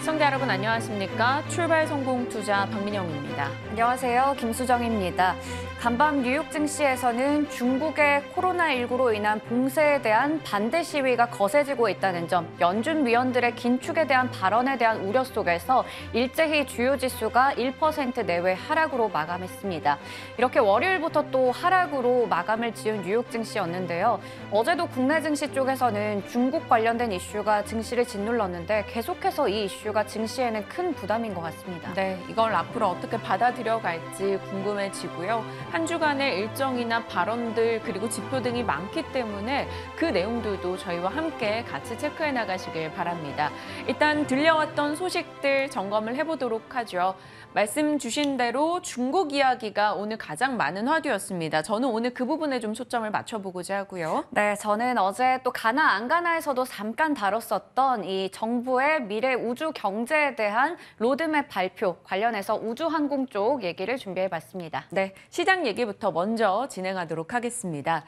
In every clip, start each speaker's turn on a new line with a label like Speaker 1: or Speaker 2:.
Speaker 1: 시청자 여러분 안녕하십니까? 출발 성공 투자 박민영입니다.
Speaker 2: 안녕하세요. 김수정입니다. 간밤 뉴욕 증시에서는 중국의 코로나19로 인한 봉쇄에 대한 반대 시위가 거세지고 있다는 점, 연준 위원들의 긴축에 대한 발언에 대한 우려 속에서 일제히 주요 지수가 1% 내외 하락으로 마감했습니다. 이렇게 월요일부터 또 하락으로 마감을 지은 뉴욕 증시였는데요. 어제도 국내 증시 쪽에서는 중국 관련된 이슈가 증시를 짓눌렀는데 계속해서 이 이슈가 증시에는 큰 부담인 것 같습니다.
Speaker 1: 네, 이걸 앞으로 어떻게 받아들여 갈지 궁금해지고요. 한 주간의 일정이나 발언들 그리고 지표 등이 많기 때문에 그 내용들도 저희와 함께 같이 체크해 나가시길 바랍니다. 일단 들려왔던 소식들 점검을 해보도록 하죠. 말씀 주신 대로 중국 이야기가 오늘 가장 많은 화두였습니다. 저는 오늘 그 부분에 좀 초점을 맞춰보고자 하고요.
Speaker 2: 네, 저는 어제 또 가나 안 가나에서도 잠깐 다뤘었던 이 정부의 미래 우주 경제에 대한 로드맵 발표 관련해서 우주항공 쪽 얘기를 준비해봤습니다.
Speaker 1: 네, 시장 얘기부터 먼저 진행하도록 하겠습니다.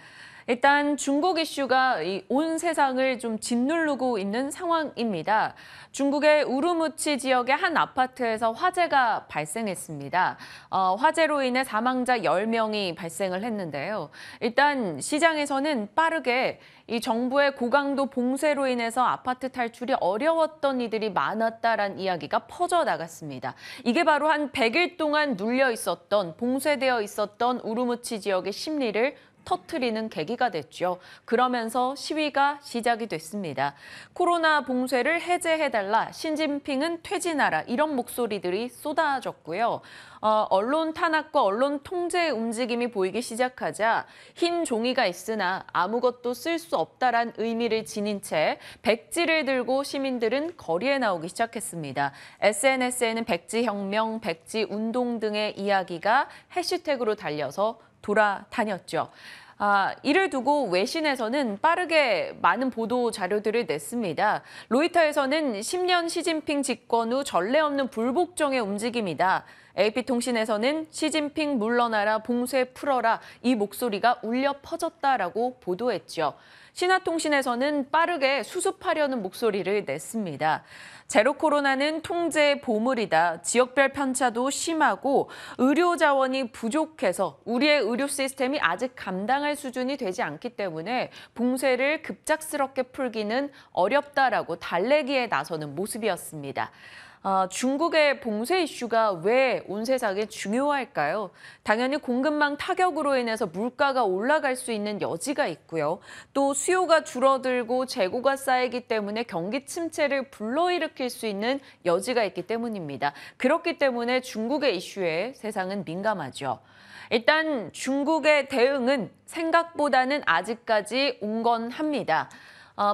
Speaker 1: 일단 중국 이슈가 온 세상을 좀 짓누르고 있는 상황입니다. 중국의 우루무치 지역의 한 아파트에서 화재가 발생했습니다. 화재로 인해 사망자 10명이 발생을 했는데요. 일단 시장에서는 빠르게 이 정부의 고강도 봉쇄로 인해서 아파트 탈출이 어려웠던 이들이 많았다라는 이야기가 퍼져나갔습니다. 이게 바로 한 100일 동안 눌려 있었던, 봉쇄되어 있었던 우루무치 지역의 심리를 터트리는 계기가 됐죠. 그러면서 시위가 시작이 됐습니다. 코로나 봉쇄를 해제해달라, 시진핑은 퇴진하라 이런 목소리들이 쏟아졌고요. 언론 탄압과 언론 통제의 움직임이 보이기 시작하자 흰 종이가 있으나 아무것도 쓸 수 없다란 의미를 지닌 채 백지를 들고 시민들은 거리에 나오기 시작했습니다. SNS에는 백지혁명, 백지운동 등의 이야기가 해시태그로 달려서 돌아다녔죠. 이를 두고 외신에서는 빠르게 많은 보도 자료들을 냈습니다. 로이터에서는 10년 시진핑 집권 후 전례 없는 불복종의 움직임이다. AP통신에서는 시진핑 물러나라, 봉쇄 풀어라 이 목소리가 울려 퍼졌다라고 보도했죠. 신화통신에서는 빠르게 수습하려는 목소리를 냈습니다. 제로 코로나는 통제의 보물이다. 지역별 편차도 심하고 의료 자원이 부족해서 우리의 의료 시스템이 아직 감당할 수준이 되지 않기 때문에 봉쇄를 급작스럽게 풀기는 어렵다라고 달래기에 나서는 모습이었습니다. 중국의 봉쇄 이슈가 왜 온 세상에 중요할까요? 당연히 공급망 타격으로 인해서 물가가 올라갈 수 있는 여지가 있고요. 또 수요가 줄어들고 재고가 쌓이기 때문에 경기 침체를 불러일으킬 수 있는 여지가 있기 때문입니다. 그렇기 때문에 중국의 이슈에 세상은 민감하죠. 일단 중국의 대응은 생각보다는 아직까지 온건합니다.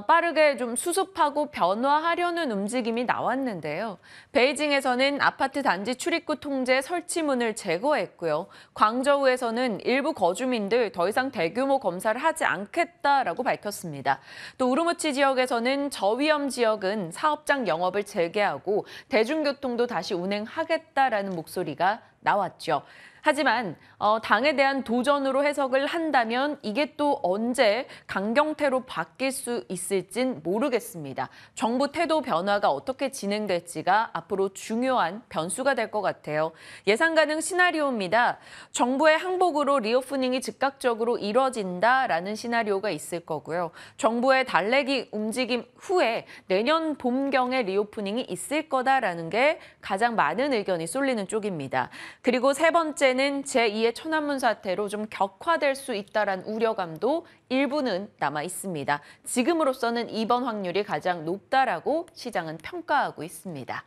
Speaker 1: 빠르게 좀 수습하고 변화하려는 움직임이 나왔는데요. 베이징에서는 아파트 단지 출입구 통제 설치문을 제거했고요. 광저우에서는 일부 거주민들 더 이상 대규모 검사를 하지 않겠다라고 밝혔습니다. 또 우루무치 지역에서는 저위험 지역은 사업장 영업을 재개하고 대중교통도 다시 운행하겠다라는 목소리가 나왔죠. 하지만 당에 대한 도전으로 해석을 한다면 이게 또 언제 강경태로 바뀔 수 있을진 모르겠습니다. 정부 태도 변화가 어떻게 진행될지가 앞으로 중요한 변수가 될 것 같아요. 예상 가능 시나리오입니다. 정부의 항복으로 리오프닝이 즉각적으로 이뤄진다라는 시나리오가 있을 거고요. 정부의 달래기 움직임 후에 내년 봄경에 리오프닝이 있을 거다라는 게 가장 많은 의견이 쏠리는 쪽입니다. 그리고 세 번째는 제2의 천안문 사태로 좀 격화될 수 있다는 우려감도 일부는 남아 있습니다. 지금으로서는 이번 확률이 가장 높다라고 시장은 평가하고 있습니다.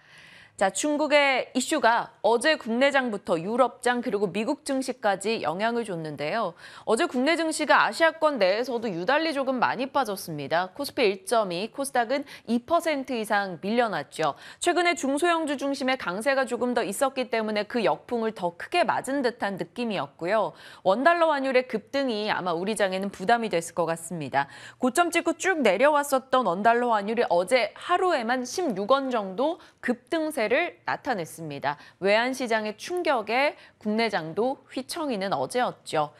Speaker 1: 자, 중국의 이슈가 어제 국내장부터 유럽장 그리고 미국 증시까지 영향을 줬는데요. 어제 국내 증시가 아시아권 내에서도 유달리 조금 많이 빠졌습니다. 코스피 1.2, 코스닥은 2% 이상 밀려났죠. 최근에 중소형주 중심의 강세가 조금 더 있었기 때문에 그 역풍을 더 크게 맞은 듯한 느낌이었고요. 원달러 환율의 급등이 아마 우리 장에는 부담이 됐을 것 같습니다. 고점 찍고 쭉 내려왔었던 원달러 환율이 어제 하루에만 16원 정도 급등세를 나타냈습니다. 외환시장의 충격에 국내장도 휘청이는 어제였죠.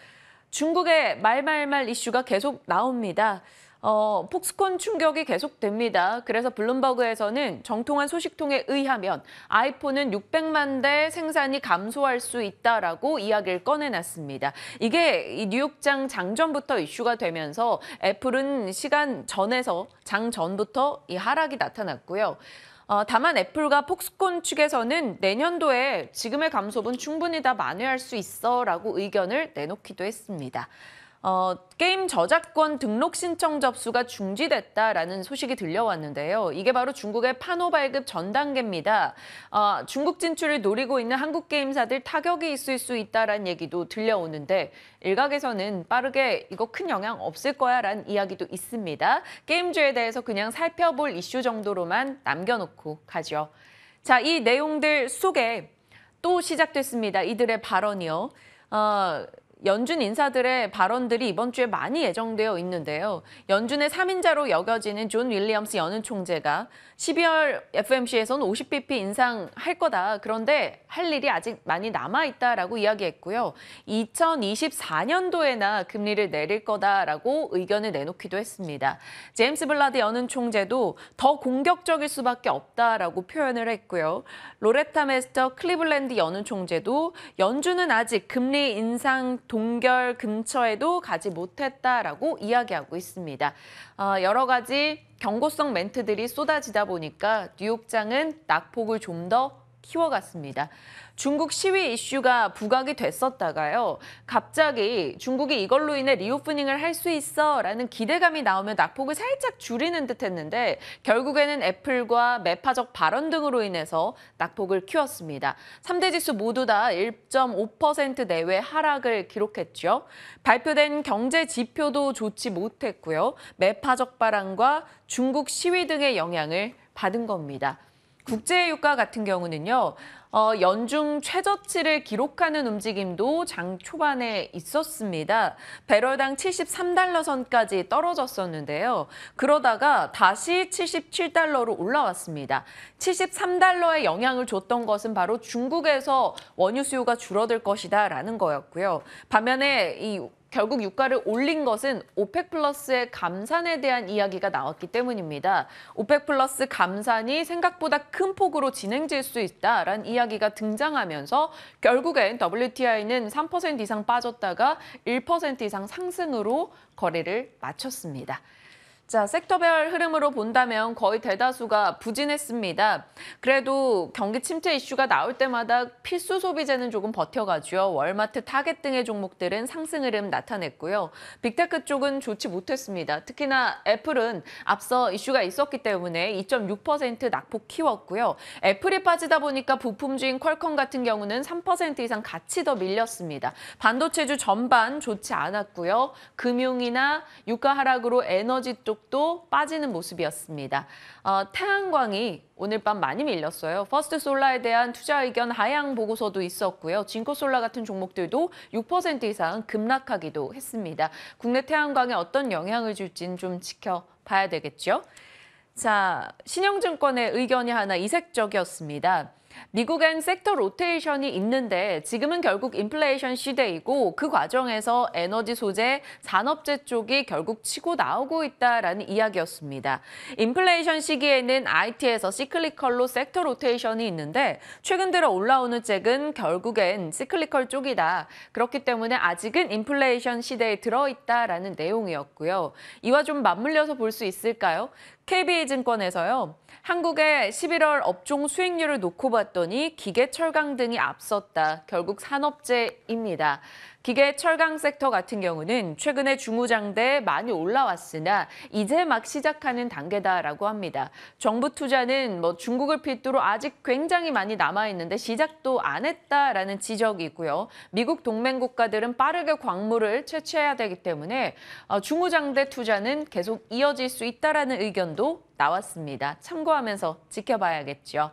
Speaker 1: 중국의 말말말 이슈가 계속 나옵니다. 폭스콘 충격이 계속됩니다. 그래서 블룸버그에서는 정통한 소식통에 의하면 아이폰은 600만 대 생산이 감소할 수 있다라고 이야기를 꺼내놨습니다. 이게 이 뉴욕장 장전부터 이슈가 되면서 애플은 장 전부터 이 하락이 나타났고요. 다만 애플과 폭스콘 측에서는 내년도에 지금의 감소분 충분히 다 만회할 수 있어라고 의견을 내놓기도 했습니다. 게임 저작권 등록 신청 접수가 중지됐다라는 소식이 들려왔는데요. 이게 바로 중국의 판호 발급 전 단계입니다. 중국 진출을 노리고 있는 한국 게임사들 타격이 있을 수 있다라는 얘기도 들려오는데 일각에서는 빠르게 이거 큰 영향 없을 거야라는 이야기도 있습니다. 게임주에 대해서 그냥 살펴볼 이슈 정도로만 남겨놓고 가죠. 자, 이 내용들 속에 또 시작됐습니다. 이들의 발언이요. 연준 인사들의 발언들이 이번 주에 많이 예정되어 있는데요. 연준의 3인자로 여겨지는 존 윌리엄스 연은 총재가 12월 FOMC에서는 50bp 인상할 거다. 그런데 할 일이 아직 많이 남아있다라고 이야기했고요. 2024년도에나 금리를 내릴 거다라고 의견을 내놓기도 했습니다. 제임스 블라드 연은 총재도 더 공격적일 수밖에 없다라고 표현을 했고요. 로레타 메스터 클리블랜드 연은 총재도 연준은 아직 금리 인상 동결 근처에도 가지 못했다라고 이야기하고 있습니다. 여러 가지 경고성 멘트들이 쏟아지다 보니까 뉴욕장은 낙폭을 좀 더 키워갔습니다. 중국 시위 이슈가 부각이 됐었다가요. 갑자기 중국이 이걸로 인해 리오프닝을 할 수 있어라는 기대감이 나오면 낙폭을 살짝 줄이는 듯 했는데 결국에는 애플과 매파적 발언 등으로 인해서 낙폭을 키웠습니다. 3대 지수 모두 다 1.5% 내외 하락을 기록했죠. 발표된 경제 지표도 좋지 못했고요. 매파적 발언과 중국 시위 등의 영향을 받은 겁니다. 국제유가 같은 경우는요. 연중 최저치를 기록하는 움직임도 장 초반에 있었습니다. 배럴당 73달러 선까지 떨어졌었는데요. 그러다가 다시 77달러로 올라왔습니다. 73달러에 영향을 줬던 것은 바로 중국에서 원유 수요가 줄어들 것이다라는 거였고요. 반면에 결국 유가를 올린 것은 오펙 플러스의 감산에 대한 이야기가 나왔기 때문입니다. 오펙 플러스 감산이 생각보다 큰 폭으로 진행될 수 있다라는 이야기가 등장하면서 결국엔 WTI는 3% 이상 빠졌다가 1% 이상 상승으로 거래를 마쳤습니다. 자, 섹터별 흐름으로 본다면 거의 대다수가 부진했습니다. 그래도 경기 침체 이슈가 나올 때마다 필수 소비재는 조금 버텨가죠. 월마트, 타겟 등의 종목들은 상승 흐름 나타냈고요. 빅테크 쪽은 좋지 못했습니다. 특히나 애플은 앞서 이슈가 있었기 때문에 2.6% 낙폭 키웠고요. 애플이 빠지다 보니까 부품주인 퀄컴 같은 경우는 3% 이상 같이 더 밀렸습니다. 반도체주 전반 좋지 않았고요. 금융이나 유가 하락으로 에너지 쪽도 빠지는 모습이었습니다. 태양광이 오늘 밤 많이 밀렸어요. 퍼스트솔라에 대한 투자 의견 하향 보고서도 있었고요. 진코솔라 같은 종목들도 6% 이상 급락하기도 했습니다. 국내 태양광에 어떤 영향을 줄지는 좀 지켜봐야 되겠죠. 자, 신영증권의 의견이 하나 이색적이었습니다. 미국엔 섹터 로테이션이 있는데 지금은 결국 인플레이션 시대이고 그 과정에서 에너지 소재, 산업재 쪽이 결국 치고 나오고 있다라는 이야기였습니다. 인플레이션 시기에는 IT에서 시클리컬로 섹터 로테이션이 있는데 최근 들어 올라오는 잭은 결국엔 시클리컬 쪽이다. 그렇기 때문에 아직은 인플레이션 시대에 들어있다라는 내용이었고요. 이와 좀 맞물려서 볼 수 있을까요? KB증권에서요. 한국의 11월 업종 수익률을 놓고 봤더니 기계, 철강 등이 앞섰다. 결국 산업재입니다. 기계, 철강 섹터 같은 경우는 최근에 중후장대 많이 올라왔으나 이제 막 시작하는 단계다라고 합니다. 정부 투자는 중국을 필두로 아직 굉장히 많이 남아있는데 시작도 안 했다라는 지적이고요. 미국 동맹 국가들은 빠르게 광물을 채취해야 되기 때문에 중후장대 투자는 계속 이어질 수 있다라는 의견도 나왔습니다. 참고하면서 지켜봐야겠죠.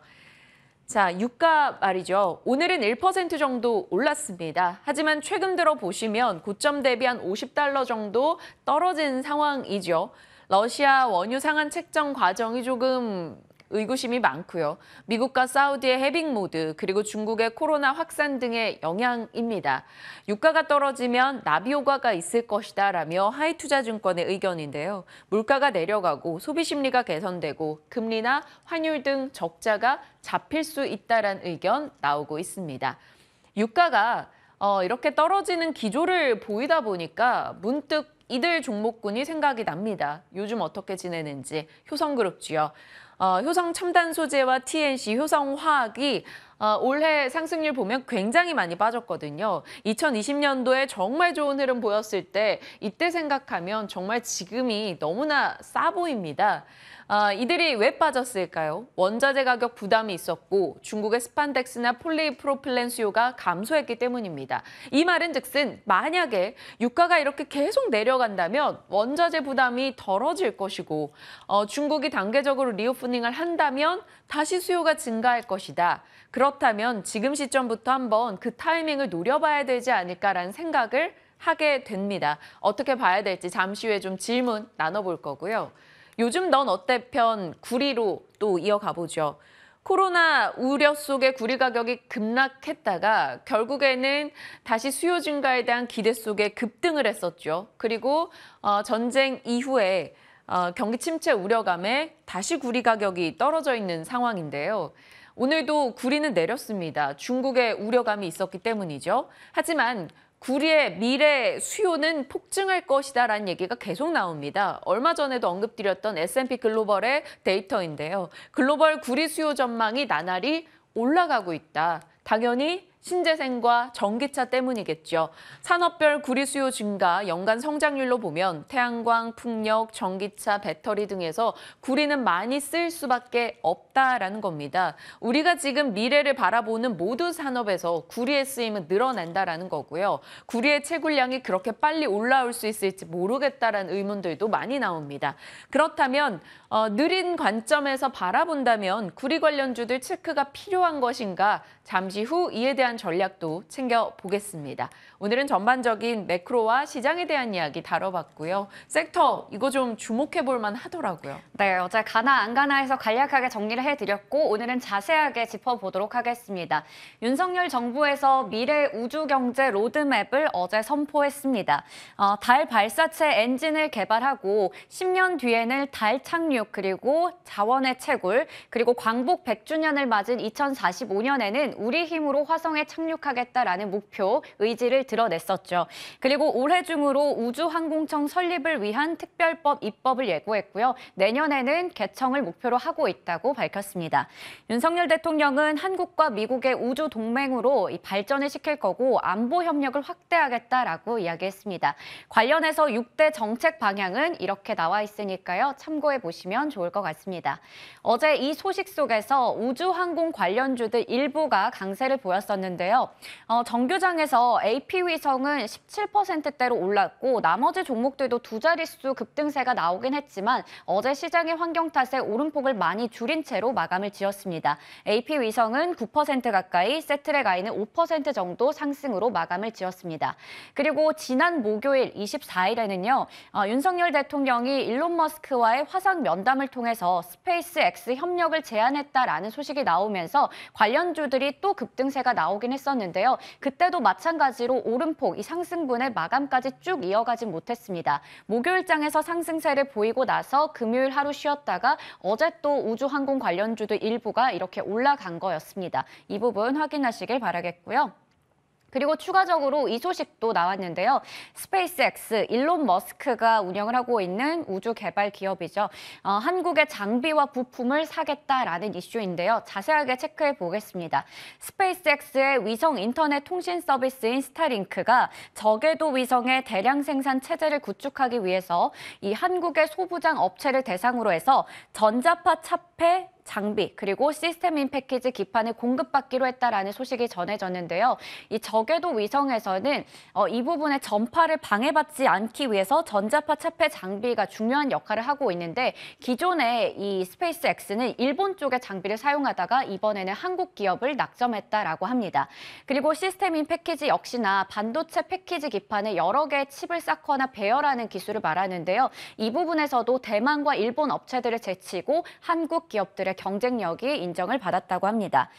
Speaker 1: 자, 유가 말이죠. 오늘은 1% 정도 올랐습니다. 하지만 최근 들어 보시면 고점 대비 한 50달러 정도 떨어진 상황이죠. 러시아 원유 상한 책정 과정이 조금 의구심이 많고요. 미국과 사우디의 해빙 모드, 그리고 중국의 코로나 확산 등의 영향입니다. 유가가 떨어지면 나비 효과가 있을 것이다라며 하이투자증권의 의견인데요. 물가가 내려가고 소비 심리가 개선되고 금리나 환율 등 적자가 잡힐 수 있다라는 의견 나오고 있습니다. 유가가 이렇게 떨어지는 기조를 보이다 보니까 문득 이들 종목군이 생각이 납니다. 요즘 어떻게 지내는지. 효성그룹주요. 효성 첨단 소재와 TNC, 효성화학이 올해 상승률 보면 굉장히 많이 빠졌거든요. 2020년도에 정말 좋은 흐름 보였을 때 이때 생각하면 정말 지금이 너무나 싸 보입니다. 이들이 왜 빠졌을까요? 원자재 가격 부담이 있었고 중국의 스판덱스나 폴리프로필렌 수요가 감소했기 때문입니다. 이 말은 즉슨 만약에 유가가 이렇게 계속 내려간다면 원자재 부담이 덜어질 것이고 중국이 단계적으로 리오프닝을 한다면 다시 수요가 증가할 것이다. 그렇다면 지금 시점부터 한번 그 타이밍을 노려봐야 되지 않을까라는 생각을 하게 됩니다. 어떻게 봐야 될지 잠시 후에 좀 질문 나눠볼 거고요. 요즘 넌 어때 편 구리로 또 이어가 보죠. 코로나 우려 속에 구리 가격이 급락했다가 결국에는 다시 수요 증가에 대한 기대 속에 급등을 했었죠. 그리고 전쟁 이후에 경기 침체 우려감에 다시 구리 가격이 떨어져 있는 상황인데요. 오늘도 구리는 내렸습니다. 중국의 우려감이 있었기 때문이죠. 하지만 구리의 미래 수요는 폭증할 것이다라는 얘기가 계속 나옵니다. 얼마 전에도 언급드렸던 S&P 글로벌의 데이터인데요. 글로벌 구리 수요 전망이 나날이 올라가고 있다. 당연히 신재생과 전기차 때문이겠죠. 산업별 구리 수요 증가 연간 성장률로 보면 태양광, 풍력, 전기차, 배터리 등에서 구리는 많이 쓸 수밖에 없다라는 겁니다. 우리가 지금 미래를 바라보는 모든 산업에서 구리의 쓰임은 늘어난다라는 거고요. 구리의 채굴량이 그렇게 빨리 올라올 수 있을지 모르겠다라는 의문들도 많이 나옵니다. 그렇다면 느린 관점에서 바라본다면 구리 관련주들 체크가 필요한 것인가? 잠시 후 이에 대한 전략도 챙겨보겠습니다. 오늘은 전반적인 매크로와 시장에 대한 이야기 다뤄봤고요. 섹터 이거 좀 주목해볼 만하더라고요.
Speaker 2: 네, 어제 가나 안 가나에서 간략하게 정리를 해드렸고 오늘은 자세하게 짚어보도록 하겠습니다. 윤석열 정부에서 미래 우주경제 로드맵을 어제 선포했습니다. 달 발사체 엔진을 개발하고 10년 뒤에는 달 착륙 그리고 자원의 채굴 그리고 광복 100주년을 맞은 2045년에는 우리 힘으로 화성에 착륙하겠다라는 목표, 의지를 드러냈었죠. 그리고 올해 중으로 우주항공청 설립을 위한 특별법 입법을 예고했고요. 내년에는 개청을 목표로 하고 있다고 밝혔습니다. 윤석열 대통령은 한국과 미국의 우주 동맹으로 발전을 시킬 거고 안보 협력을 확대하겠다라고 이야기했습니다. 관련해서 6대 정책 방향은 이렇게 나와 있으니까요. 참고해 보시면 좋을 것 같습니다. 어제 이 소식 속에서 우주항공 관련주들 일부가 강세를 보였었는데요. 정규장에서 AP위성은 17%대로 올랐고 나머지 종목들도 두 자릿수 급등세가 나오긴 했지만 어제 시장의 환경 탓에 오름폭을 많이 줄인 채로 마감을 지었습니다. AP위성은 9% 가까이, 세트랙아이는 5% 정도 상승으로 마감을 지었습니다. 그리고 지난 목요일 24일에는요. 윤석열 대통령이 일론 머스크와의 화상 면담을 통해서 스페이스 X 협력을 제안했다라는 소식이 나오면서 관련주들이 또 급등세가 나오긴 했었는데요. 그때도 마찬가지로 오름폭, 이 상승분의 마감까지 쭉 이어가지 못했습니다. 목요일장에서 상승세를 보이고 나서 금요일 하루 쉬었다가 어제 또 우주항공 관련주들 일부가 이렇게 올라간 거였습니다. 이 부분 확인하시길 바라겠고요. 그리고 추가적으로 이 소식도 나왔는데요. 스페이스X, 일론 머스크가 운영을 하고 있는 우주 개발 기업이죠. 한국의 장비와 부품을 사겠다라는 이슈인데요. 자세하게 체크해 보겠습니다. 스페이스X의 위성 인터넷 통신 서비스인 스타링크가 저궤도 위성의 대량 생산 체제를 구축하기 위해서 이 한국의 소부장 업체를 대상으로 해서 전자파 차폐 장비 그리고 시스템인 패키지 기판을 공급받기로 했다라는 소식이 전해졌는데요. 이 저궤도 위성에서는 이 부분의 전파를 방해받지 않기 위해서 전자파 차폐 장비가 중요한 역할을 하고 있는데 기존에 이 스페이스X는 일본 쪽의 장비를 사용하다가 이번에는 한국 기업을 낙점했다라고 합니다. 그리고 시스템인 패키지 역시나 반도체 패키지 기판에 여러 개의 칩을 쌓거나 배열하는 기술을 말하는데요. 이 부분에서도 대만과 일본 업체들을 제치고 한국 기업들의 경쟁력이 인정을 받았다고 합니다.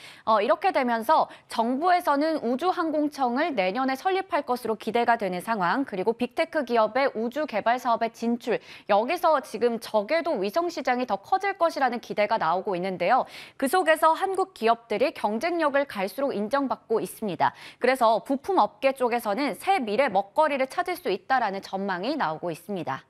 Speaker 2: 이렇게 되면서 정부에서는 우주항공청을 내년에 설립할 것으로 기대가 되는 상황, 그리고 빅테크 기업의 우주 개발 사업의 진출, 여기서 지금 저궤도 위성 시장이 더 커질 것이라는 기대가 나오고 있는데요. 그 속에서 한국 기업들이 경쟁력을 갈수록 인정받고 있습니다. 그래서 부품 업계 쪽에서는 새 미래 먹거리를 찾을 수 있다라는 전망이 나오고 있습니다.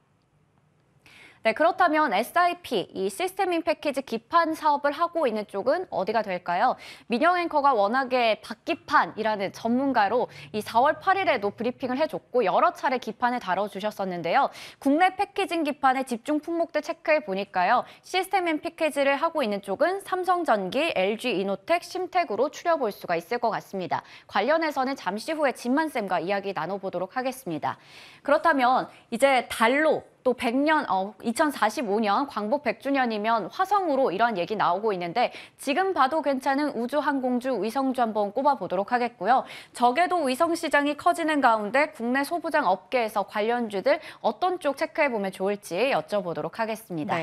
Speaker 2: 네, 그렇다면 SIP, 이 시스템 패키지 기판 사업을 하고 있는 쪽은 어디가 될까요? 민영 앵커가 워낙에 박기판이라는 전문가로 이 4월 8일에도 브리핑을 해줬고 여러 차례 기판을 다뤄주셨었는데요. 국내 패키징 기판의 집중 품목들 체크해 보니까요. 시스템 패키지를 하고 있는 쪽은 삼성전기, LG이노텍, 심텍으로 추려볼 수가 있을 것 같습니다. 관련해서는 잠시 후에 진만쌤과 이야기 나눠보도록 하겠습니다. 그렇다면 이제 달로 또 100년, 2045년 광복 100주년이면 화성으로 이런 얘기 나오고 있는데 지금 봐도 괜찮은 우주항공주 위성주 한번 꼽아보도록 하겠고요. 저궤도 위성 시장이 커지는 가운데 국내 소부장 업계에서 관련주들 어떤 쪽 체크해보면 좋을지 여쭤보도록 하겠습니다.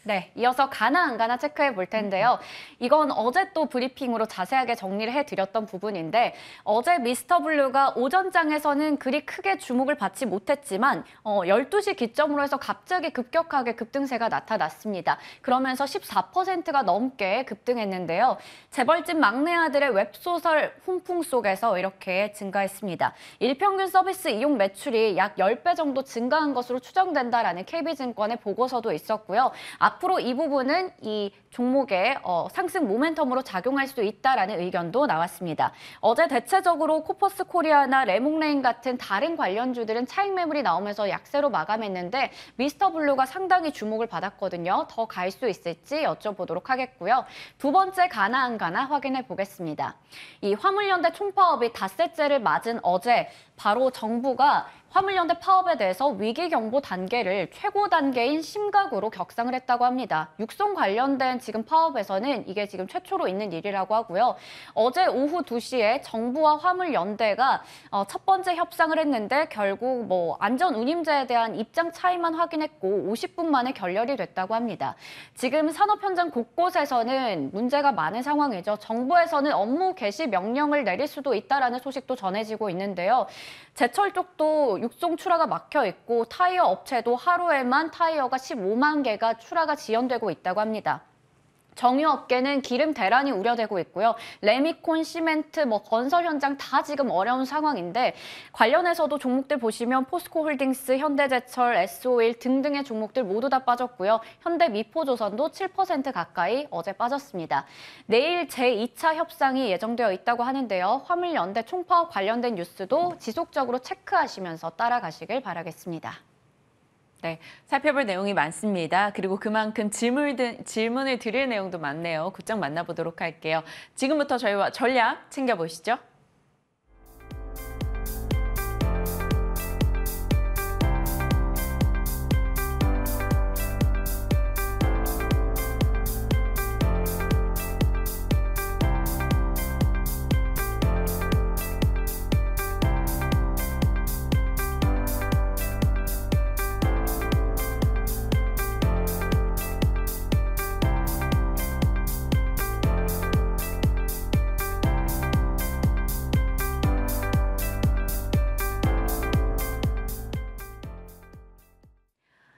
Speaker 2: 네, 이어서 가나 안 가나 체크해 볼 텐데요. 이건 어제 또 브리핑으로 자세하게 정리를 해드렸던 부분인데 어제 미스터 블루가 오전장에서는 그리 크게 주목을 받지 못했지만 12시 기점으로 해서 갑자기 급격하게 급등세가 나타났습니다. 그러면서 14%가 넘게 급등했는데요. 재벌집 막내 아들의 웹소설 훈풍 속에서 이렇게 증가했습니다. 일평균 서비스 이용 매출이 약 10배 정도 증가한 것으로 추정된다라는 KB증권의 보고서도 있었고요. 앞으로 이 부분은 이 종목의 상승 모멘텀으로 작용할 수 있다라는 의견도 나왔습니다. 어제 대체적으로 코퍼스 코리아나 레몽레인 같은 다른 관련주들은 차익 매물이 나오면서 약세로 마감했는데 미스터 블루가 상당히 주목을 받았거든요. 더 갈 수 있을지 여쭤보도록 하겠고요. 두 번째 가나 안 가나 확인해 보겠습니다. 이 화물연대 총파업이 닷새째를 맞은 어제 바로 정부가 화물연대 파업에 대해서 위기경보 단계를 최고 단계인 심각으로 격상을 했다고 합니다. 육성 관련된 지금 파업에서는 이게 지금 최초로 있는 일이라고 하고요. 어제 오후 2시에 정부와 화물연대가 첫 번째 협상을 했는데 결국 안전운임제에 대한 입장 차이만 확인했고 50분 만에 결렬이 됐다고 합니다. 지금 산업 현장 곳곳에서는 문제가 많은 상황이죠. 정부에서는 업무 개시 명령을 내릴 수도 있다라는 소식도 전해지고 있는데요. 제철 쪽도 육송 출하가 막혀 있고 타이어 업체도 하루에만 타이어가 15만 개가 출하가 지연되고 있다고 합니다. 정유업계는 기름 대란이 우려되고 있고요. 레미콘, 시멘트, 건설 현장 다 지금 어려운 상황인데 관련해서도 종목들 보시면 포스코홀딩스, 현대제철, S-오일 등등의 종목들 모두 다 빠졌고요. 현대미포조선도 7% 가까이 어제 빠졌습니다. 내일 제2차 협상이 예정되어 있다고 하는데요. 화물연대 총파업 관련된 뉴스도 지속적으로 체크하시면서 따라가시길 바라겠습니다.
Speaker 1: 네, 살펴볼 내용이 많습니다. 그리고 그만큼 질문을 드릴 내용도 많네요. 곧장 만나보도록 할게요. 지금부터 저희와 전략 챙겨보시죠.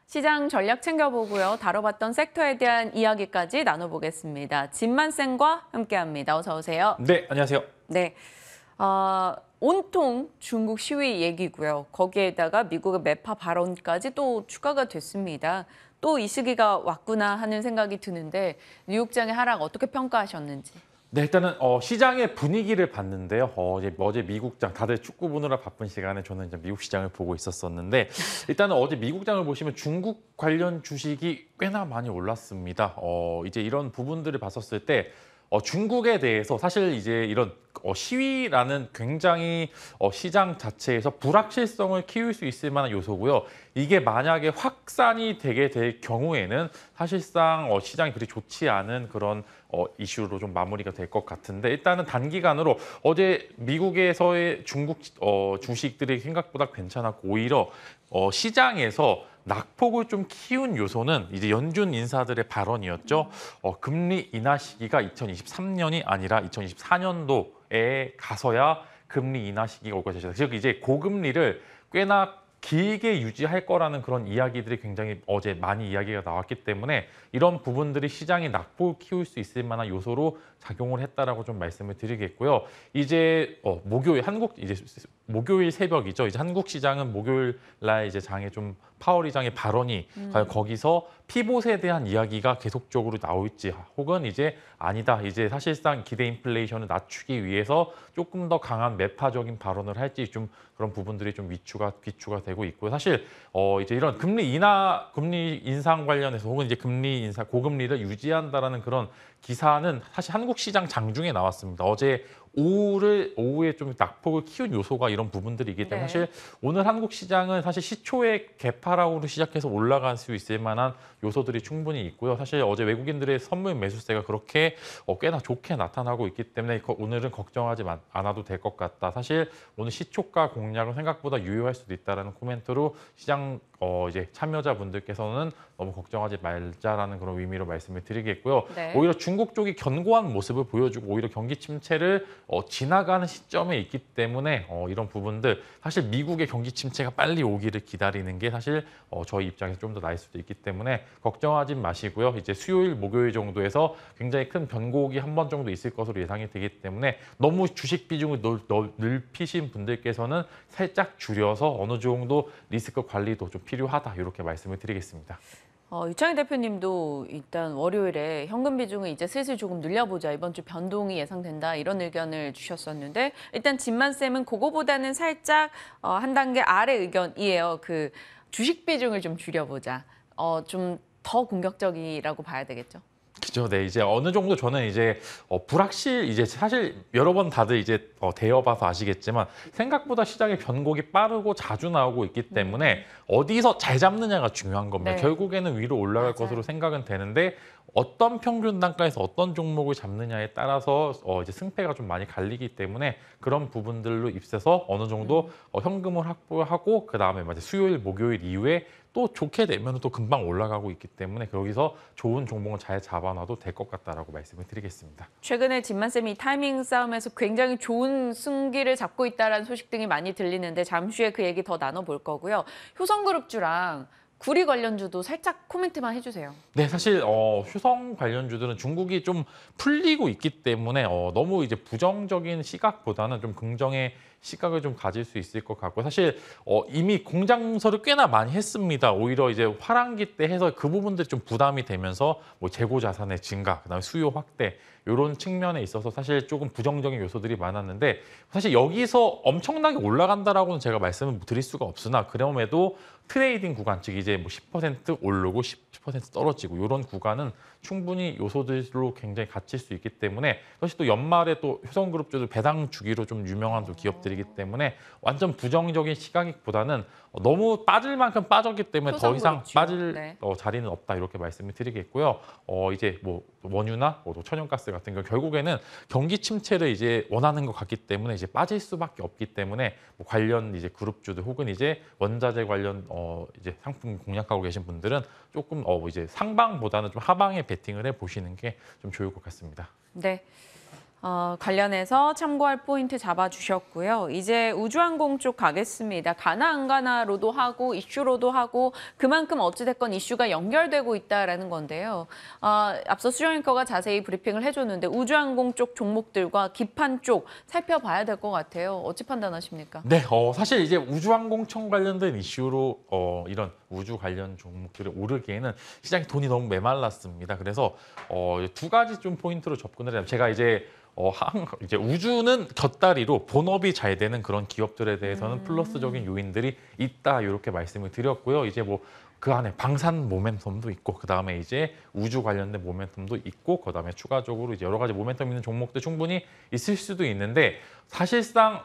Speaker 1: 시장 전략 챙겨보고요. 다뤄봤던 섹터에 대한 이야기까지 나눠보겠습니다. 진만쌤과 함께합니다. 어서 오세요.
Speaker 3: 네, 안녕하세요.
Speaker 1: 네, 온통 중국 시위 얘기고요. 거기에다가 미국의 매파 발언까지 또 추가가 됐습니다. 또 이 시기가 왔구나 하는 생각이 드는데 뉴욕장의 하락 어떻게 평가하셨는지.
Speaker 3: 네, 일단은 시장의 분위기를 봤는데요. 어제 미국장 다들 축구 보느라 바쁜 시간에 저는 이제 미국 시장을 보고 있었었는데 일단은 어제 미국장을 보시면 중국 관련 주식이 꽤나 많이 올랐습니다. 이제 이런 부분들을 봤었을 때 중국에 대해서 사실 이제 이런 시위라는 굉장히 시장 자체에서 불확실성을 키울 수 있을 만한 요소고요. 이게 만약에 확산이 되게 될 경우에는 사실상 시장이 그리 좋지 않은 그런 이슈로 좀 마무리가 될 것 같은데 일단은 단기간으로 어제 미국에서의 중국 주식들이 생각보다 괜찮았고 오히려 시장에서 낙폭을 좀 키운 요소는 이제 연준 인사들의 발언이었죠. 금리 인하 시기가 2023년이 아니라 2024년도에 가서야 금리 인하 시기가 올 것이다. 즉 이제 고금리를 꽤나 길게 유지할 거라는 그런 이야기들이 굉장히 어제 많이 이야기가 나왔기 때문에 이런 부분들이 시장이 낙폭을 키울 수 있을 만한 요소로 작용을 했다라고 좀 말씀을 드리겠고요. 이제 목요일 새벽이죠. 이제 한국 시장은 목요일 날 이제 장에 좀 파월 의장의 발언이 과연 거기서 피봇에 대한 이야기가 계속적으로 나올지 혹은 이제 아니다. 이제 사실상 기대 인플레이션을 낮추기 위해서 조금 더 강한 매파적인 발언을 할지 좀 그런 부분들이 좀 귀추가 되고 있고요. 사실 이제 이런 금리 인상 관련해서 혹은 이제 금리 인상 고금리를 유지한다라는 그런 기사는 사실 한국 시장 장중에 나왔습니다. 어제 오후에 좀 낙폭을 키운 요소가 이런 부분들이기 때문에 사실 오늘 한국 시장은 사실 시초의 개파락으로 시작해서 올라갈 수 있을 만한 요소들이 충분히 있고요. 사실 어제 외국인들의 선물 매수세가 그렇게 꽤나 좋게 나타나고 있기 때문에 오늘은 걱정하지 않아도 될 것 같다. 사실 오늘 시초가 공략은 생각보다 유효할 수도 있다는 코멘트로 시장 이제 참여자분들께서는 너무 걱정하지 말자라는 그런 의미로 말씀을 드리겠고요. 오히려 중국 쪽이 견고한 모습을 보여주고 오히려 경기 침체를 지나가는 시점에 있기 때문에 이런 부분들 사실 미국의 경기 침체가 빨리 오기를 기다리는 게 사실 저희 입장에서 좀 더 나을 수도 있기 때문에 걱정하지 마시고요. 이제 수요일, 목요일 정도에서 굉장히 큰 변곡이 한 번 정도 있을 것으로 예상이 되기 때문에 너무 주식 비중을 넓히신 분들께서는 살짝 줄여서 어느 정도 리스크 관리도 좀 필요하다 이렇게 말씀을 드리겠습니다.
Speaker 1: 유창희 대표님도 일단 월요일에 현금 비중을 이제 슬슬 조금 늘려보자. 이번 주 변동이 예상된다. 이런 의견을 주셨었는데 일단 진만쌤은 그거보다는 살짝 한 단계 아래 의견이에요. 그 주식 비중을 좀 줄여보자. 좀 더 공격적이라고 봐야 되겠죠.
Speaker 3: 그죠. 네, 이제 어느 정도 저는 이제 이제 사실 여러 번 다들 이제 대여봐서 아시겠지만 생각보다 시장의 변곡이 빠르고 자주 나오고 있기 때문에 어디서 잘 잡느냐가 중요한 겁니다. 결국에는 위로 올라갈 것으로 생각은 되는데 어떤 평균 단가에서 어떤 종목을 잡느냐에 따라서 이제 승패가 좀 많이 갈리기 때문에 그런 부분들로 입서서 어느 정도 현금을 확보하고 그 다음에 수요일, 목요일 이후에 또 좋게 되면 또 금방 올라가고 있기 때문에 거기서 좋은 종목을 잘 잡아놔도 될 것 같다라고 말씀을 드리겠습니다.
Speaker 1: 최근에 진만쌤이 타이밍 싸움에서 굉장히 좋은 승기를 잡고 있다는 소식 등이 많이 들리는데 잠시 후에 그 얘기 더 나눠볼 거고요. 효성그룹주랑 구리 관련주도 살짝 코멘트만 해주세요.
Speaker 3: 네, 사실 휴성 관련주들은 중국이 좀 풀리고 있기 때문에 너무 이제 부정적인 시각보다는 좀 긍정의 시각을 좀 가질 수 있을 것 같고 사실 이미 공장설을 꽤나 많이 했습니다. 오히려 이제 화랑기 때 해서 그 부분들이 좀 부담이 되면서 뭐 재고 자산의 증가, 그다음에 수요 확대 이런 측면에 있어서 사실 조금 부정적인 요소들이 많았는데 사실 여기서 엄청나게 올라간다라고는 제가 말씀을 드릴 수가 없으나 그럼에도 트레이딩 구간, 즉 이제 뭐 10% 오르고 10% 떨어지고 이런 구간은 충분히 요소들로 굉장히 갇힐 수 있기 때문에 사실 또 연말에 또 효성그룹주도 배당 주기로 좀 유명한 또 기업들이기 때문에 완전 부정적인 시각보다는 너무 빠질 만큼 빠졌기 때문에 더 이상 빠질 자리는 없다 이렇게 말씀을 드리겠고요. 이제 뭐 원유나 천연가스 같은 경우 결국에는 경기 침체를 이제 원하는 것 같기 때문에 이제 빠질 수밖에 없기 때문에 뭐 관련 이제 그룹주들 혹은 이제 원자재 관련 이제 상품 공략하고 계신 분들은 조금 이제 상방보다는 좀 하방에 베팅을 해 보시는 게 좀 좋을 것 같습니다.
Speaker 1: 네. 관련해서 참고할 포인트 잡아주셨고요. 이제 우주항공 쪽 가겠습니다. 가나 안 가나로도 하고 이슈로도 하고 그만큼 어찌됐건 이슈가 연결되고 있다라는 건데요. 앞서 수정일거가 자세히 브리핑을 해줬는데 우주항공 쪽 종목들과 기판 쪽 살펴봐야 될 것 같아요. 어찌 판단하십니까?
Speaker 3: 네, 사실 이제 우주항공청 관련된 이슈로 이런 우주 관련 종목들이 오르기에는 시장에 돈이 너무 메말랐습니다. 그래서 두 가지 좀 포인트로 접근을 해요. 제가 이제 이제 우주는 곁다리로 본업이 잘 되는 그런 기업들에 대해서는 플러스적인 요인들이 있다 이렇게 말씀을 드렸고요. 이제 뭐 그 안에 방산 모멘텀도 있고 그 다음에 이제 우주 관련된 모멘텀도 있고 그 다음에 추가적으로 이제 여러 가지 모멘텀 있는 종목들 충분히 있을 수도 있는데 사실상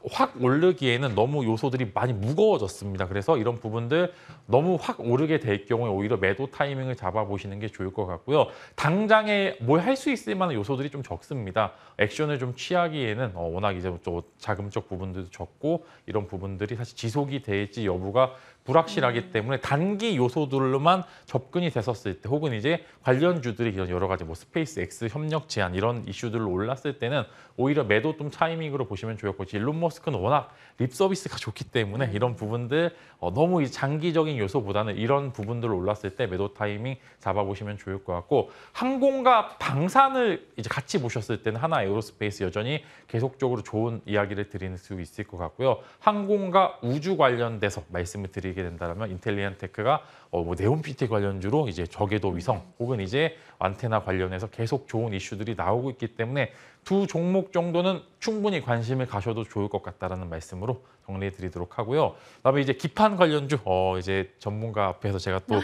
Speaker 3: 확 오르기에는 너무 요소들이 많이 무거워졌습니다. 그래서 이런 부분들 너무 확 오르게 될 경우에 오히려 매도 타이밍을 잡아보시는 게 좋을 것 같고요. 당장에 뭘 할 수 있을 만한 요소들이 좀 적습니다. 액션을 좀 취하기에는 워낙 이제 또 자금적 부분들도 적고 이런 부분들이 사실 지속이 될지 여부가 불확실하기 때문에 단기 요소들로만 접근이 됐었을 때 혹은 이제 관련주들이 이런 여러 가지 뭐 스페이스 X 협력 제한 이런 이슈들로 올랐을 때는 오히려 매도 좀 타이밍으로 보시면 좋을 것이고 일론 머스크는 워낙 립 서비스가 좋기 때문에 이런 부분들 너무 이 장기적인 요소보다는 이런 부분들로 올랐을 때 매도 타이밍 잡아보시면 좋을 것 같고 항공과 방산을 이제 같이 보셨을 때는 하나 에어로스페이스 여전히 계속적으로 좋은 이야기를 드릴 수 있을 것 같고요. 항공과 우주 관련돼서 말씀을 드리게 된다면 인텔리안테크가 뭐 네온 PT 관련주로 이제 저궤도 위성 혹은 이제 안테나 관련해서 계속 좋은 이슈들이 나오고 있기 때문에 두 종목 정도는 충분히 관심을 가셔도 좋을 것 같다라는 말씀으로 정리해 드리도록 하고요. 그다음에 이제 기판 관련주 이제 전문가 앞에서 제가 또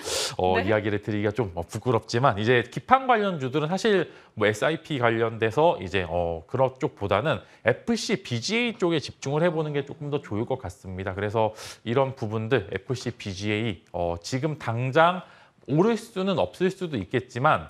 Speaker 1: 네.
Speaker 3: 이야기를 드리기가 좀 부끄럽지만 이제 기판 관련주들은 사실 뭐 SIP 관련돼서 이제 그런 쪽보다는 FC BGA 쪽에 집중을 해보는 게 조금 더 좋을 것 같습니다. 그래서 이런 부분들 FC BGA 지금 당장 오를 수는 없을 수도 있겠지만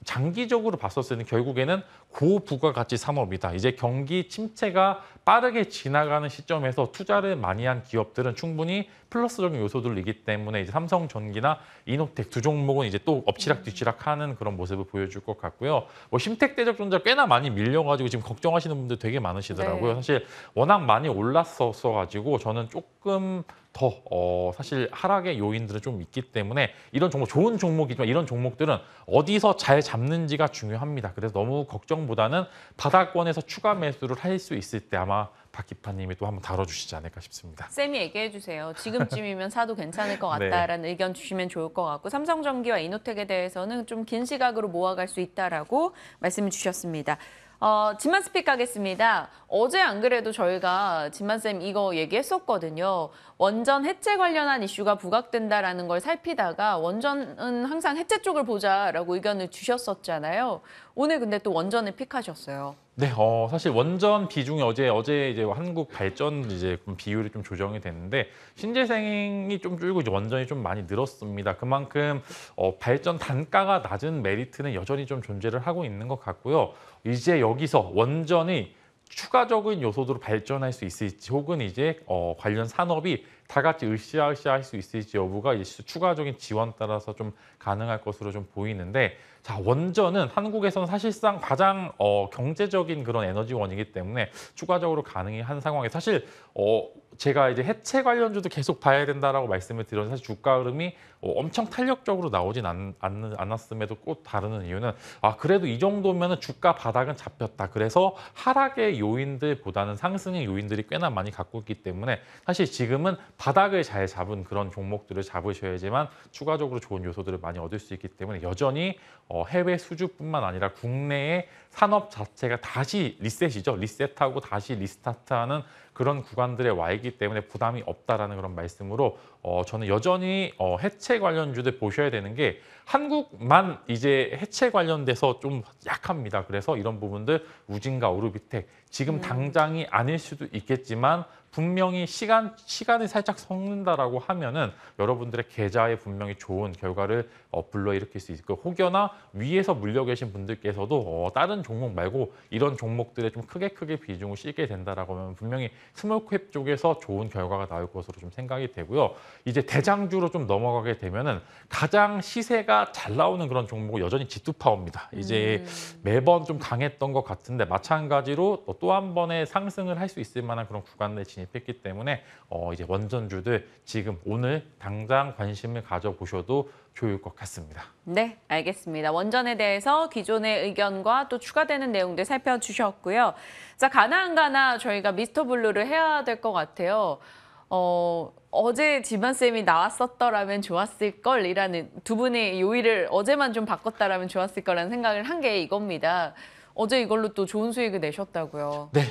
Speaker 3: 장기적으로 봤었을 때는 결국에는 고부가가치 산업이다. 이제 경기 침체가 빠르게 지나가는 시점에서 투자를 많이 한 기업들은 충분히 플러스적인 요소들이기 때문에 이제 삼성전기나 이노텍 두 종목은 이제 또 엎치락뒤치락하는 그런 모습을 보여줄 것 같고요. 뭐 심택대적존재 꽤나 많이 밀려가지고 지금 걱정하시는 분들 되게 많으시더라고요.
Speaker 2: 네.
Speaker 3: 사실 워낙 많이 올랐었어가지고 저는 조금 더 사실 하락의 요인들은 좀 있기 때문에 이런 종목 좋은 종목이지만 이런 종목들은 어디서 잘 잡는지가 중요합니다. 그래서 너무 걱정보다는 바닥권에서 추가 매수를 할 수 있을 때 아마 박기파님이 또 한번 다뤄주시지 않을까 싶습니다.
Speaker 1: 쌤이 얘기해 주세요. 지금쯤이면 사도 괜찮을 것
Speaker 3: 네.
Speaker 1: 같다라는 의견 주시면 좋을 것 같고 삼성전기와 이노텍에 대해서는 좀 긴 시각으로 모아갈 수 있다라고 말씀을 주셨습니다. 진만 스픽 가겠습니다. 어제 안 그래도 저희가 진만쌤 이거 얘기했었거든요. 원전 해체 관련한 이슈가 부각된다라는 걸 살피다가 원전은 항상 해체 쪽을 보자라고 의견을 주셨었잖아요. 오늘 근데 또 원전을 픽하셨어요.
Speaker 3: 네, 사실 원전 비중이 어제 이제 한국 발전 이제 비율이 좀 조정이 됐는데 신재생이 좀 줄고 이제 원전이 좀 많이 늘었습니다. 그만큼 발전 단가가 낮은 메리트는 여전히 좀 존재를 하고 있는 것 같고요. 이제 여기서 원전이 추가적인 요소들로 발전할 수 있을지 혹은 이제 관련 산업이 다 같이 으쌰으쌰 할 수 있을지 여부가 이제 추가적인 지원 따라서 좀 가능할 것으로 좀 보이는데 자 원전은 한국에서는 사실상 가장 경제적인 그런 에너지원이기 때문에 추가적으로 가능한 상황에 사실 제가 이제 해체 관련주도 계속 봐야 된다라고 말씀을 드렸는데 사실 주가 흐름이 엄청 탄력적으로 나오진 않았음에도 꼭 다루는 이유는 그래도 이 정도면은 주가 바닥은 잡혔다. 그래서 하락의 요인들보다는 상승의 요인들이 꽤나 많이 갖고 있기 때문에 사실 지금은 바닥을 잘 잡은 그런 종목들을 잡으셔야지만 추가적으로 좋은 요소들을 많이 얻을 수 있기 때문에 여전히 해외 수주뿐만 아니라 국내의 산업 자체가 다시 리셋이죠. 리셋하고 다시 리스타트하는 그런 구간들에 와 있기 때문에 부담이 없다라는 그런 말씀으로 저는 여전히 해체 관련주들 보셔야 되는 게 한국만 이제 해체 관련돼서 좀 약합니다. 그래서 이런 부분들 우진과 오르비텍 지금 당장이 아닐 수도 있겠지만 분명히 시간이 살짝 섞는다라고 하면은 여러분들의 계좌에 분명히 좋은 결과를 불러일으킬 수 있고 혹여나 위에서 물려 계신 분들께서도 다른 종목 말고 이런 종목들에 좀 크게 비중을 싣게 된다라고 하면 분명히 스몰캡 쪽에서 좋은 결과가 나올 것으로 좀 생각이 되고요. 이제 대장주로 좀 넘어가게 되면은 가장 시세가 잘 나오는 그런 종목은 여전히 G2파워입니다. 이제 매번 좀 강했던 것 같은데 마찬가지로 또 한 번의 상승을 할 수 있을 만한 그런 구간에 진입했기 때문에 이제 원전주들 지금 오늘 당장 관심을 가져보셔도 좋을 것 같습니다.
Speaker 1: 네, 알겠습니다. 원전에 대해서 기존의 의견과 또 추가되는 내용들 살펴주셨고요. 자, 가나 저희가 미스터 블루를 해야 될 것 같아요. 어제 지만쌤이 나왔었더라면 좋았을 걸이라는 두 분의 요일을 어제만 좀 바꿨다라면 좋았을 거라는 생각을 한 게 이겁니다. 어제 이걸로 또 좋은 수익을 내셨다고요.
Speaker 3: 네,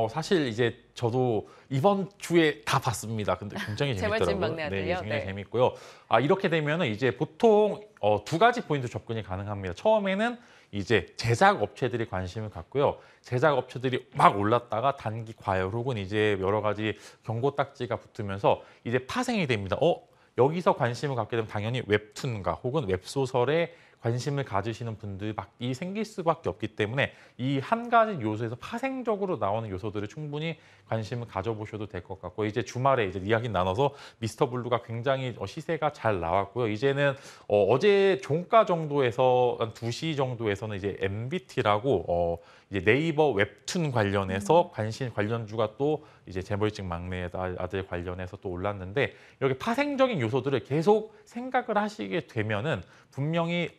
Speaker 3: 사실 이제 저도 이번 주에 다 봤습니다. 근데 굉장히
Speaker 1: 재벌집
Speaker 3: 재밌더라고요.
Speaker 1: 막내 아들요?
Speaker 3: 네, 굉장히
Speaker 1: 네.
Speaker 3: 재밌고요. 이렇게 되면은 이제 보통 두 가지 포인트 접근이 가능합니다. 처음에는 이제 제작 업체들이 관심을 갖고요. 제작 업체들이 막 올랐다가 단기 과열 혹은 이제 여러 가지 경고 딱지가 붙으면서 이제 파생이 됩니다. 여기서 관심을 갖게 되면 당연히 웹툰가 혹은 웹소설에 관심을 가지시는 분들이 생길 수밖에 없기 때문에 이 한 가지 요소에서 파생적으로 나오는 요소들을 충분히 관심을 가져보셔도 될 것 같고, 이제 주말에 이제 이야기 나눠서 미스터 블루가 굉장히 시세가 잘 나왔고요. 이제는 어제 종가 정도에서 한 2시 정도에서는 이제 MBT라고 이제 네이버 웹툰 관련해서 관련주가 또 이제 재벌집 막내 아들 관련해서 또 올랐는데, 이렇게 파생적인 요소들을 계속 생각을 하시게 되면은 분명히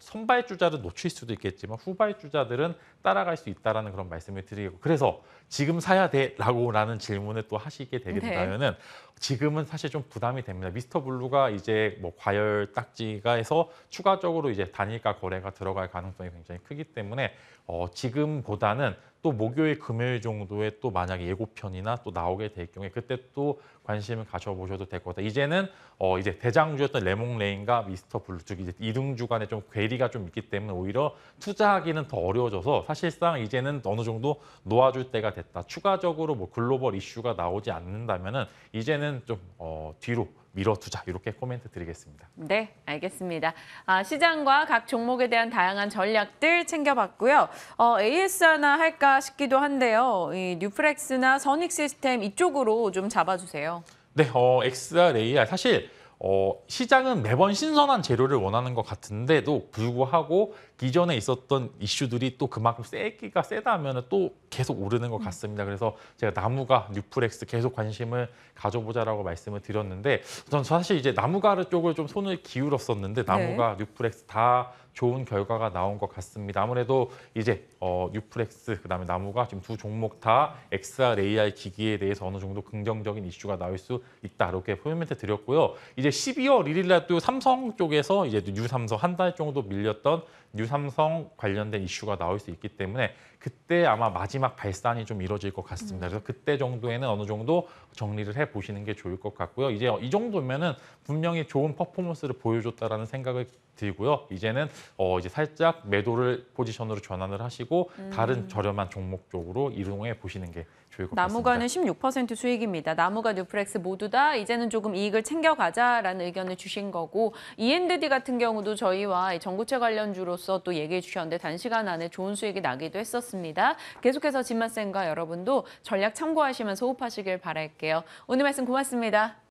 Speaker 3: 선발주자를 놓칠 수도 있겠지만 후발주자들은 따라갈 수 있다라는 그런 말씀을 드리고, 그래서 지금 사야 돼라는 질문을 또 하시게 되게 된다면은 지금은 사실 좀 부담이 됩니다. 미스터 블루가 이제 뭐 과열 딱지가 해서 추가적으로 이제 단일가 거래가 들어갈 가능성이 굉장히 크기 때문에 지금보다는 또 목요일, 금요일 정도에 또 만약에 예고편이나 또 나오게 될 경우에 그때 또 관심을 가져보셔도 될 것 같아요. 이제는 이제 대장주였던 레몽레인과 미스터 블루 즉 이제 이등주 간에 좀 괴리가 좀 있기 때문에 오히려 투자하기는 더 어려워져서 사실상 이제는 어느 정도 놓아줄 때가 됐다. 추가적으로 뭐 글로벌 이슈가 나오지 않는다면은 이제는 좀 뒤로 밀어두자, 이렇게 코멘트 드리겠습니다.
Speaker 1: 네, 알겠습니다. 시장과 각 종목에 대한 다양한 전략들 챙겨봤고요. AS 하나 할까 싶기도 한데요. 이 뉴프렉스나 선익시스템 이쪽으로 좀 잡아주세요.
Speaker 3: 네, XR, AR 사실 시장은 매번 신선한 재료를 원하는 것 같은데도 불구하고 기존에 있었던 이슈들이 또 그만큼 세기가 세다면 또 계속 오르는 것 같습니다. 그래서 제가 나무가, 뉴프렉스 계속 관심을 가져보자라고 말씀을 드렸는데, 전 사실 이제 나무가르 쪽을 좀 손을 기울였었는데 나무가, 뉴프렉스 다 좋은 결과가 나온 것 같습니다. 아무래도 이제 뉴프렉스 그다음에 나무가 지금 두 종목 다 XR, AR 기기에 대해서 어느 정도 긍정적인 이슈가 나올 수 있다, 이렇게 코멘트 드렸고요. 이제 12월 1일 날 또 삼성 쪽에서 이제 뉴삼성 한 달 정도 밀렸던 뉴삼성 관련된 이슈가 나올 수 있기 때문에 그때 아마 마지막 발산이 좀 이루어질 것 같습니다. 그래서 그때 정도에는 어느 정도 정리를 해 보시는 게 좋을 것 같고요. 이제 이 정도면은 분명히 좋은 퍼포먼스를 보여줬다라는 생각을 들고요. 이제는 이제 살짝 매도를 포지션으로 전환을 하시고 다른 저렴한 종목 쪽으로 이동해 보시는 게 좋을 것 같습니다.
Speaker 1: 나무가는 16% 수익입니다. 나무가, 뉴프렉스 모두 다 이제는 조금 이익을 챙겨가자라는 의견을 주신 거고, E&D 같은 경우도 저희와 전고체 관련주로서 또 얘기해 주셨는데 단시간 안에 좋은 수익이 나기도 했었습니다. 계속해서 진맛쌤과 여러분도 전략 참고하시면서 호흡하시길 바랄게요. 오늘 말씀 고맙습니다.